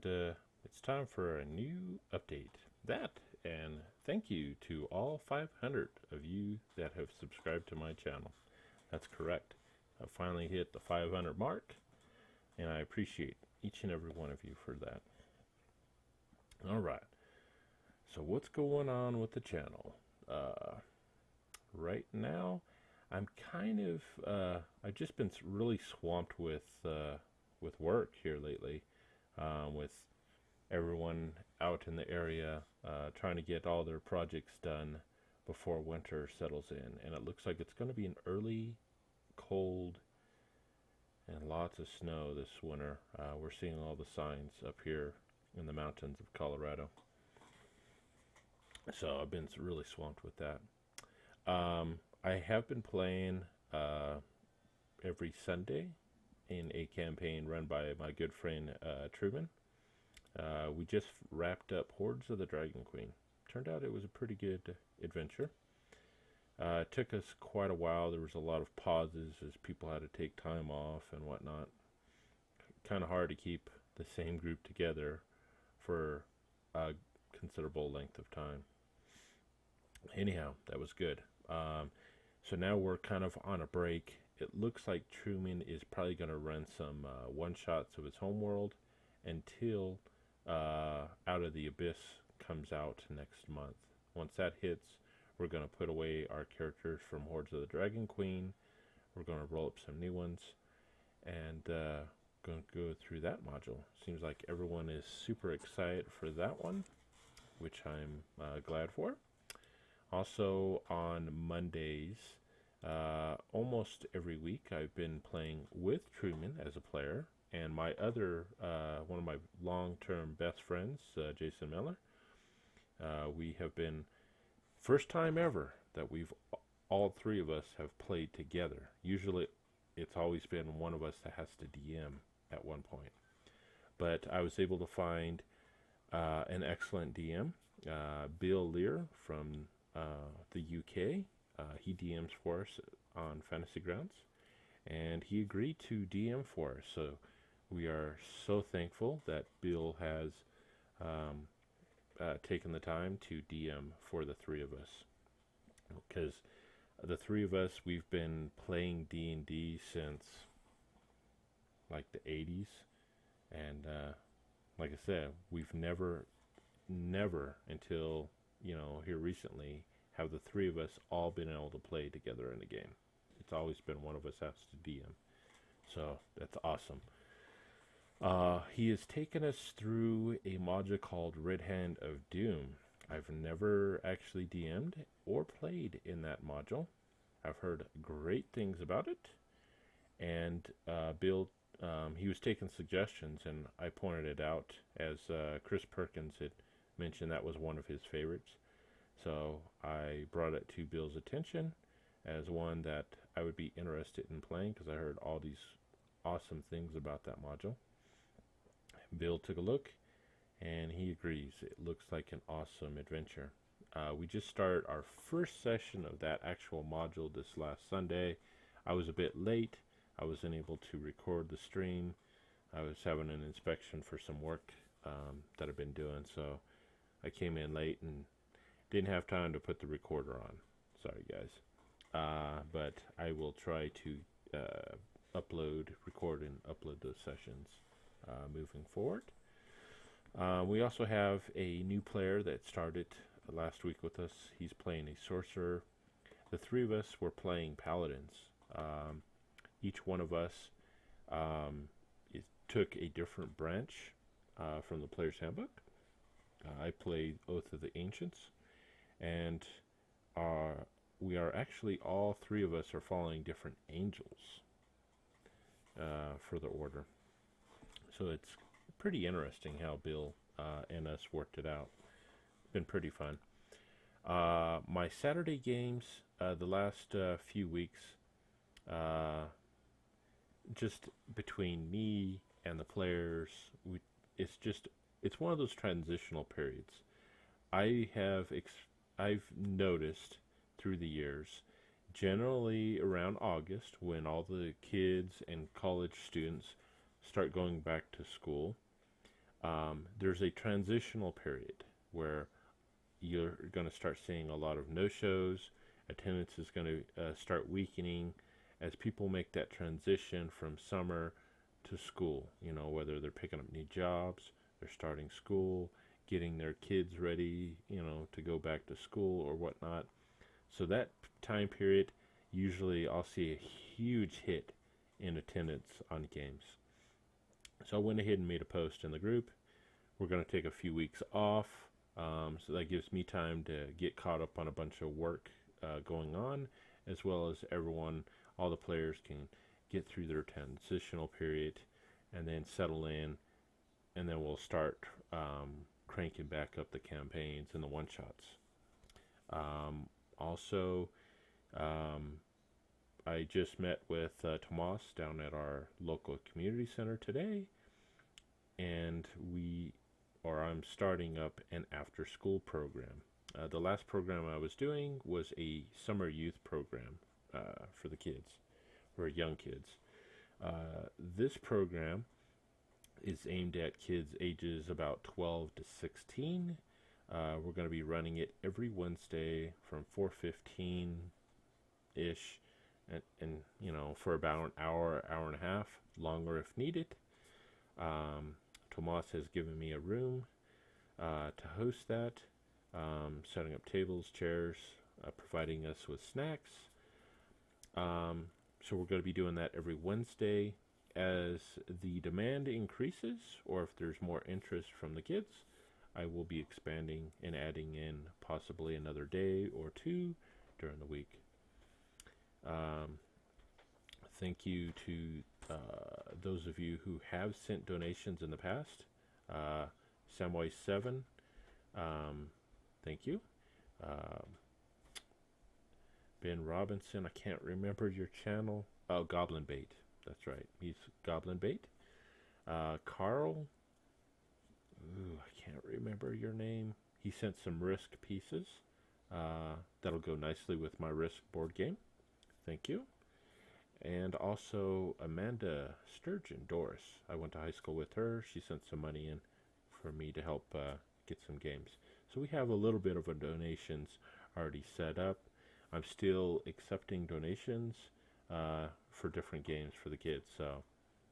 and it's time for a new update. That, and thank you to all 500 of you that have subscribed to my channel. That's correct. I finally hit the 500 mark, and I appreciate each and every one of you for that. All right. So what's going on with the channel? Right now, I'm kind of I've just been really swamped with work here lately, with everyone out in the area trying to get all their projects done before winter settles in, and it looks like it's going to be an early cold and lots of snow this winter. We're seeing all the signs up here in the mountains of Colorado. So I've been really swamped with that. I have been playing every Sunday in a campaign run by my good friend Truman. We just wrapped up Hordes of the Dragon Queen. Turned out it was a pretty good adventure. It took us quite a while. There was a lot of pauses as people had to take time off and whatnot. Kind of hard to keep the same group together for a considerable length of time. Anyhow, that was good. So now we're kind of on a break. It looks like Truman is probably going to run some one-shots of his homeworld until Out of the Abyss comes out next month. Once that hits, we're going to put away our characters from Hordes of the Dragon Queen. We're going to roll up some new ones and going to go through that module. Seems like everyone is super excited for that one, which I'm glad for. Also on Mondays, almost every week, I've been playing with Truman as a player, and my other, one of my long-term best friends, Jason Miller. We have been, first time ever that all three of us have played together. Usually it's always been one of us that has to DM at one point. But I was able to find an excellent DM, Bill Lear from the UK. He DMs for us on Fantasy Grounds, and he agreed to DM for us. So we are so thankful that Bill has taken the time to DM for the three of us, because the three of us, we've been playing D&D since like the 80s, and like I said, we've never until here recently have the three of us all been able to play together in a game. It's always been one of us has to DM, so that's awesome. He has taken us through a module called Red Hand of Doom. I've never actually DM'd or played in that module. I've heard great things about it, and Bill, he was taking suggestions, and I pointed it out as Chris Perkins had mentioned that was one of his favorites. So I brought it to Bill's attention as one that I would be interested in playing, because I heard all these awesome things about that module. Bill took a look, and he agrees. It looks like an awesome adventure. We just started our first session of that actual module this last Sunday. I was a bit late. I wasn't able to record the stream. I was having an inspection for some work that I've been doing, so I came in late and didn't have time to put the recorder on. Sorry, guys. But I will try to record and upload those sessions moving forward. We also have a new player that started last week with us. He's playing a sorcerer. The three of us were playing paladins. Each one of us took a different branch from the player's handbook. I played Oath of the Ancients, and we are actually, all three of us are following different angels for the order. So it's pretty interesting how Bill and us worked it out. Been pretty fun. My Saturday games, the last few weeks, just between me and the players, it's one of those transitional periods. I've noticed through the years, generally around August, when all the kids and college students start going back to school, There's a transitional period where you're going to start seeing a lot of no-shows. Attendance is going to start weakening as people make that transition from summer to school. You know, whether they're picking up new jobs, they're starting school, getting their kids ready, you know, to go back to school or whatnot. So that time period, usually I'll see a huge hit in attendance on games. So I went ahead and made a post in the group. We're going to take a few weeks off. So that gives me time to get caught up on a bunch of work going on, as well as everyone, all the players can get through their transitional period and then settle in, and then we'll start cranking back up the campaigns and the one-shots. Also, I just met with Tomas down at our local community center today, and I'm starting up an after-school program. The last program I was doing was a summer youth program for the kids, for young kids. This program is aimed at kids ages about 12 to 16. We're going to be running it every Wednesday from 4:15-ish, and you know, for about an hour, hour and a half, longer if needed. Tomas has given me a room to host that, setting up tables, chairs, providing us with snacks. So we're going to be doing that every Wednesday. As the demand increases, or if there's more interest from the kids, I will be expanding and adding in possibly another day or two during the week. Thank you to those of you who have sent donations in the past. Samwise7, thank you. Ben Robinson, I can't remember your channel. Oh, Goblin Bait. That's right. He's Goblin Bait. Carl, I can't remember your name. He sent some Risk pieces. That'll go nicely with my Risk board game. Thank you. And also Amanda Sturgeon, Doris. I went to high school with her. She sent some money in for me to help get some games. So we have a little bit of a donations already set up. I'm still accepting donations for different games for the kids. So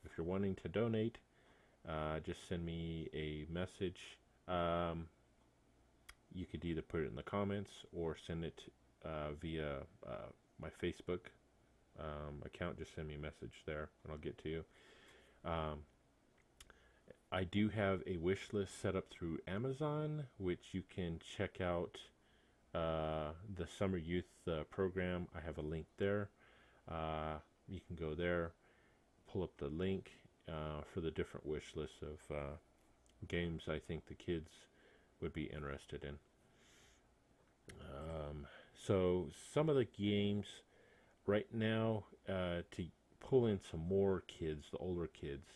if you're wanting to donate, just send me a message. You could either put it in the comments or send it via my Facebook account. Just send me a message there and I'll get to you. I do have a wish list set up through Amazon, which you can check out the Summer Youth program. I have a link there. You can go there, pull up the link for the different wish lists of games I think the kids would be interested in. So some of the games right now, to pull in some more kids, the older kids,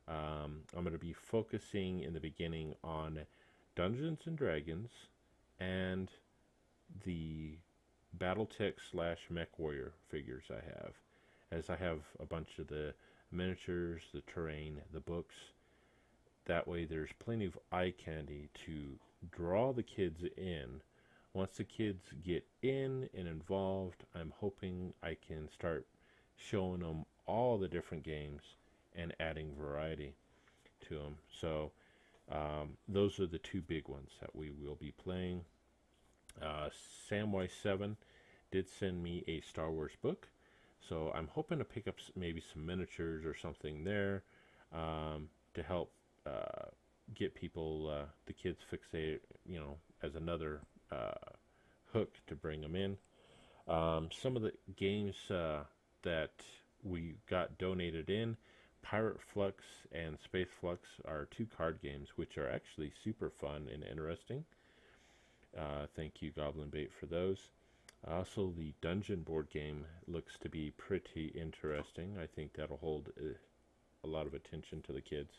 I'm going to be focusing in the beginning on Dungeons and Dragons and the Battletech / MechWarrior figures I have, as I have a bunch of the miniatures, the terrain, the books. That way there's plenty of eye candy to draw the kids in. Once the kids get in and involved, I'm hoping I can start showing them all the different games and adding variety to them. So those are the two big ones that we will be playing. Samwise7 did send me a Star Wars book, so I'm hoping to pick up maybe some miniatures or something there to help get people, the kids, fixated, you know, as another hook to bring them in. Some of the games that we got donated in, Pirate Flux and Space Flux, are two card games which are actually super fun and interesting. Thank you, Goblin Bait, for those. Also, the Dungeon board game looks to be pretty interesting. I think that'll hold a lot of attention to the kids.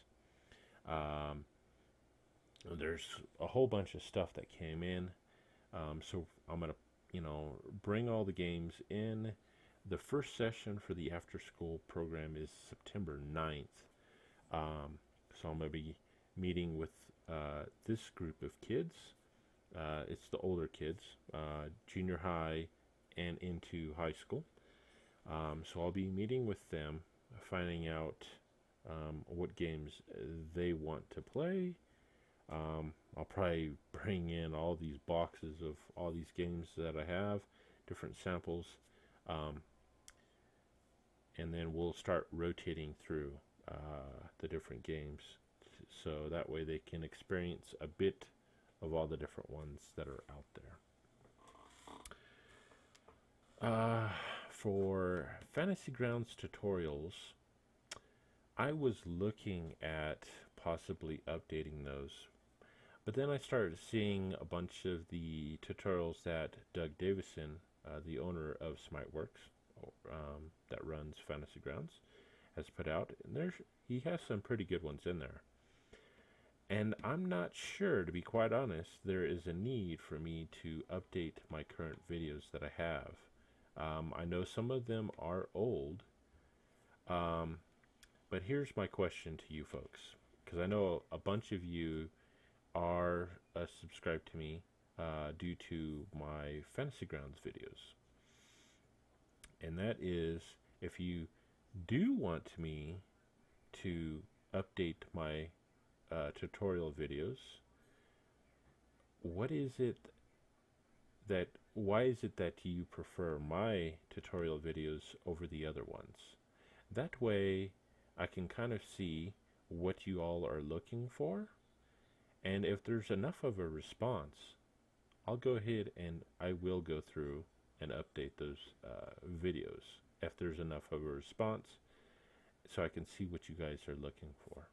There's a whole bunch of stuff that came in, so I'm gonna, you know, bring all the games in. The first session for the after school program is September 9th. So I'm gonna be meeting with this group of kids. It's the older kids, junior high and into high school. So I'll be meeting with them, finding out what games they want to play. I'll probably bring in all these boxes of all these games that I have, different samples, and then we'll start rotating through the different games, so that way they can experience a bit of all the different ones that are out there. For Fantasy Grounds tutorials, I was looking at possibly updating those, but then I started seeing a bunch of the tutorials that Doug Davison, the owner of Smiteworks, that runs Fantasy Grounds, has put out, and he has some pretty good ones in there. And I'm not sure, to be quite honest, there is a need for me to update my current videos that I have. I know some of them are old, but here's my question to you folks, because I know a bunch of you are subscribed to me due to my Fantasy Grounds videos. And that is, if you do want me to update my tutorial videos, why is it that you prefer my tutorial videos over the other ones? That way I can kind of see what you all are looking for, and if there's enough of a response, I'll go ahead and I will go through and update those videos if there's enough of a response, so I can see what you guys are looking for.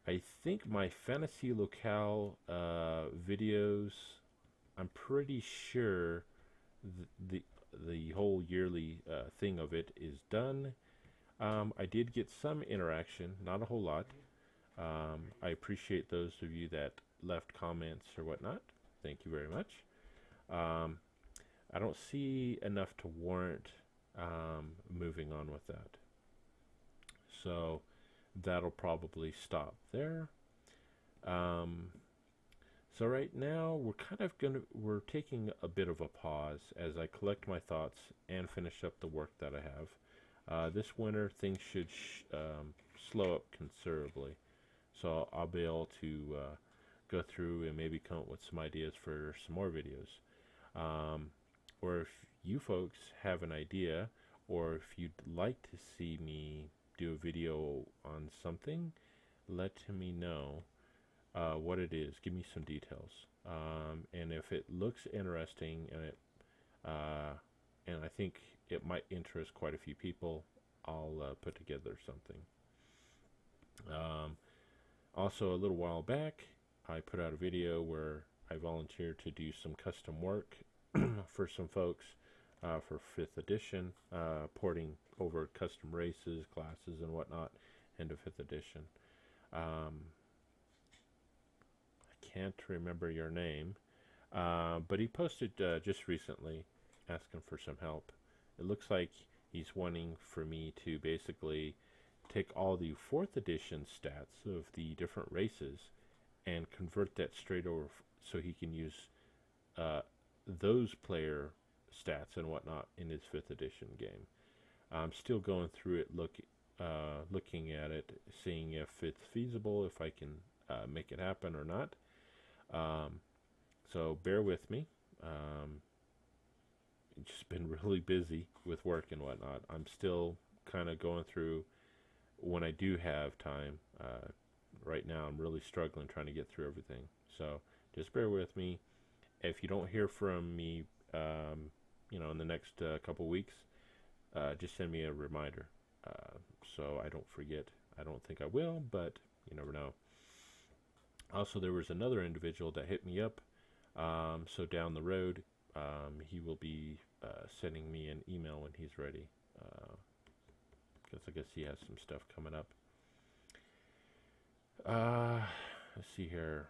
I think my Fantasy Locale videos, I'm pretty sure the whole yearly thing of it is done. I did get some interaction, not a whole lot. I appreciate those of you that left comments or whatnot. Thank you very much. I don't see enough to warrant moving on with that. So that'll probably stop there. So right now we're taking a bit of a pause as I collect my thoughts and finish up the work that I have. This winter things should slow up considerably, so I'll be able to go through and maybe come up with some ideas for some more videos. Or if you folks have an idea, or if you'd like to see me do a video on something, let me know what it is. Give me some details, and if it looks interesting and I think it might interest quite a few people, I'll put together something. Also, a little while back I put out a video where I volunteered to do some custom work for some folks for 5th edition, porting over custom races, classes, and whatnot into 5th edition. I can't remember your name, but he posted just recently asking for some help. It looks like he's wanting for me to basically take all the 4th edition stats of the different races and convert that straight over so he can use those player stats and whatnot in his 5th edition game. I'm still going through it, looking at it, seeing if it's feasible, if I can make it happen or not. So bear with me. Just been really busy with work and whatnot. I'm still kind of going through when I do have time. Right now I'm really struggling trying to get through everything. So just bear with me. If you don't hear from me, in the next couple weeks, just send me a reminder so I don't forget. I don't think I will, but you never know. Also, there was another individual that hit me up. So down the road, he will be sending me an email when he's ready, because I guess he has some stuff coming up. Let's see here.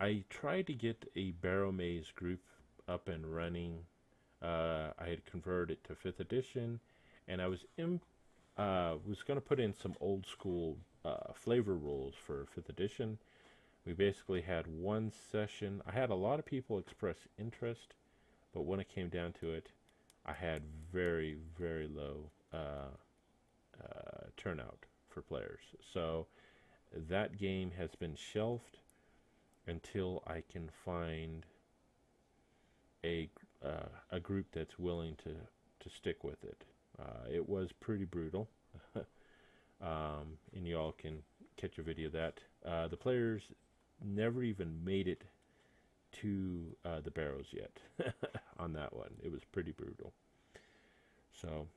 I tried to get a Barrow Maze group up and running. I had converted it to 5th edition, and I was going to put in some old school flavor rules for 5th edition. We basically had one session. I had a lot of people express interest, but when it came down to it, I had very, very low turnout for players. So that game has been shelved until I can find a group that's willing to stick with it. It was pretty brutal, and you all can catch a video of that. The players never even made it to the barrows yet on that one. It was pretty brutal. So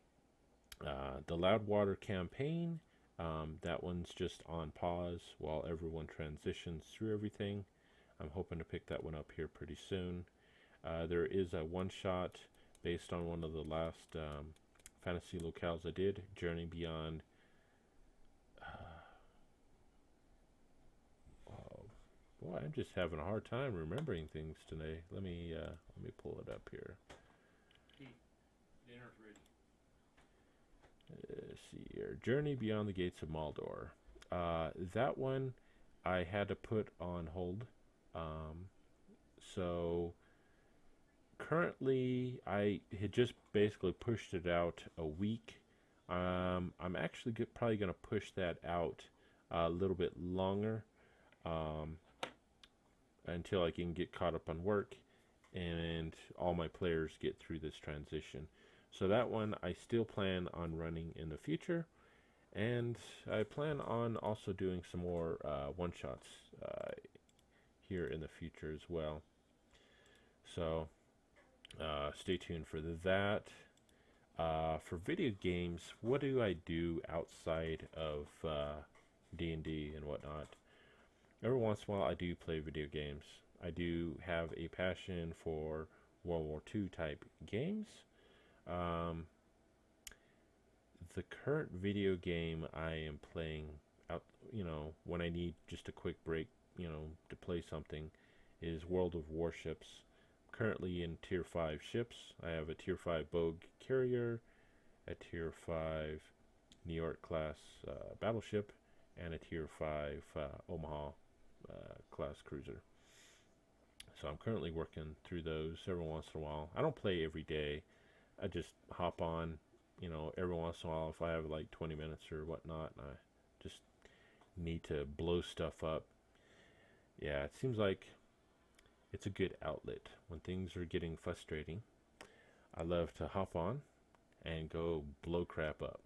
the Loudwater campaign, that one's just on pause while everyone transitions through everything. I'm hoping to pick that one up here pretty soon. There is a one-shot based on one of the last fantasy locales I did, Journey Beyond. Boy, I'm just having a hard time remembering things today. Let me pull it up here. Dinner's ready. Let's see here. Journey Beyond the Gates of Maldor. That one I had to put on hold. So currently I had just basically pushed it out a week. I'm actually probably going to push that out a little bit longer until I can get caught up on work and all my players get through this transition. So that one I still plan on running in the future, and I plan on also doing some more one-shots here in the future as well. So stay tuned for that. For video games, what do I do outside of D&D and whatnot? Every once in a while I do play video games. I do have a passion for World War II type games. The current video game I am playing out, when I need just a quick break, to play something, is World of Warships. I'm currently in Tier 5 ships. I have a Tier 5 Bogue carrier, a Tier 5 New York class battleship, and a Tier 5 Omaha class cruiser. So I'm currently working through those every once in a while. I don't play every day. I just hop on, every once in a while if I have like 20 minutes or whatnot, and I just need to blow stuff up. Yeah, it seems like it's a good outlet when things are getting frustrating. I love to hop on and go blow crap up.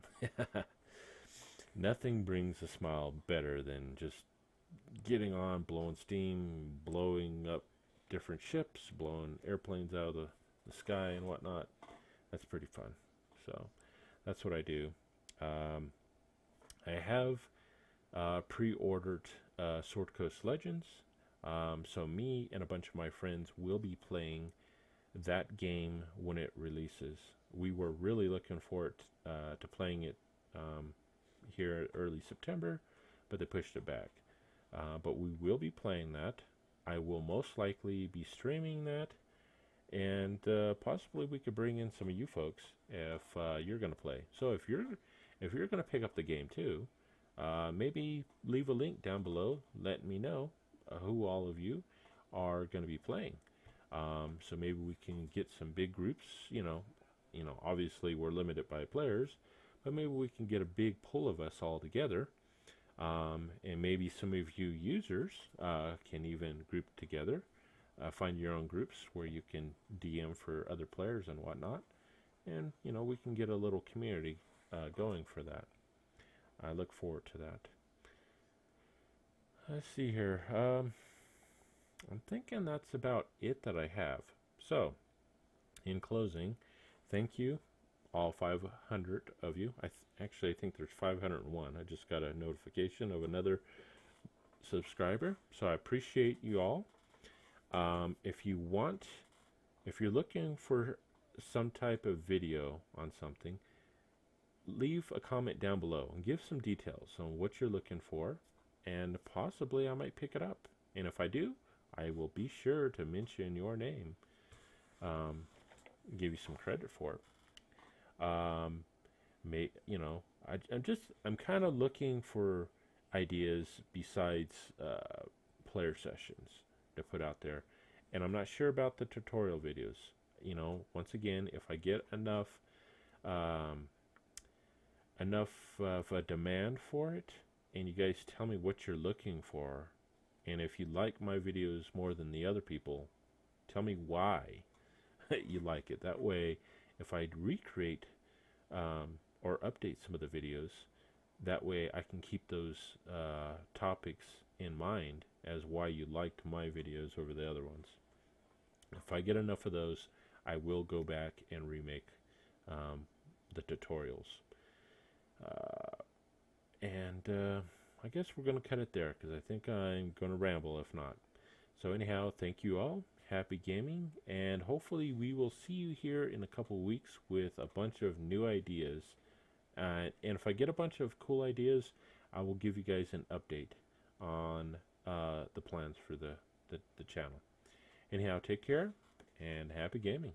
Nothing brings a smile better than just getting on, blowing steam, blowing up different ships, blowing airplanes out of the sky and whatnot. That's pretty fun. So that's what I do. I have pre-ordered Sword Coast Legends. So me and a bunch of my friends will be playing that game when it releases. We were really looking forward to playing it here early September, but they pushed it back. But we will be playing that. I will most likely be streaming that, and possibly we could bring in some of you folks if you're going to play. So if you're going to pick up the game too, maybe leave a link down below. Let me know who all of you are going to be playing. So maybe we can get some big groups. Obviously we're limited by players, but maybe we can get a big pool of us all together. And maybe some of you users can even group together, find your own groups where you can DM for other players and whatnot, and we can get a little community going for that. I look forward to that. Let's see here. I'm thinking that's about it that I have. So, in closing, thank you, all 500 of you. Actually, I think there's 501. I just got a notification of another subscriber, so I appreciate you all. If you're looking for some type of video on something, leave a comment down below and give some details on what you're looking for, and possibly I might pick it up. And if I do, I will be sure to mention your name, give you some credit for it. I'm kind of looking for ideas besides player sessions to put out there. And I'm not sure about the tutorial videos. You know, once again, if I get um, enough of a demand for it, and you guys tell me what you're looking for, and if you like my videos more than the other people, tell me why you like it. That way, if I recreate or update some of the videos, that way I can keep those topics in mind as why you liked my videos over the other ones. If I get enough of those, I will go back and remake the tutorials. And I guess we're going to cut it there because I think I'm going to ramble if not. So anyhow, thank you all. Happy gaming, and hopefully we will see you here in a couple weeks with a bunch of new ideas. And if I get a bunch of cool ideas, I will give you guys an update on the plans for the channel. Anyhow, take care and happy gaming.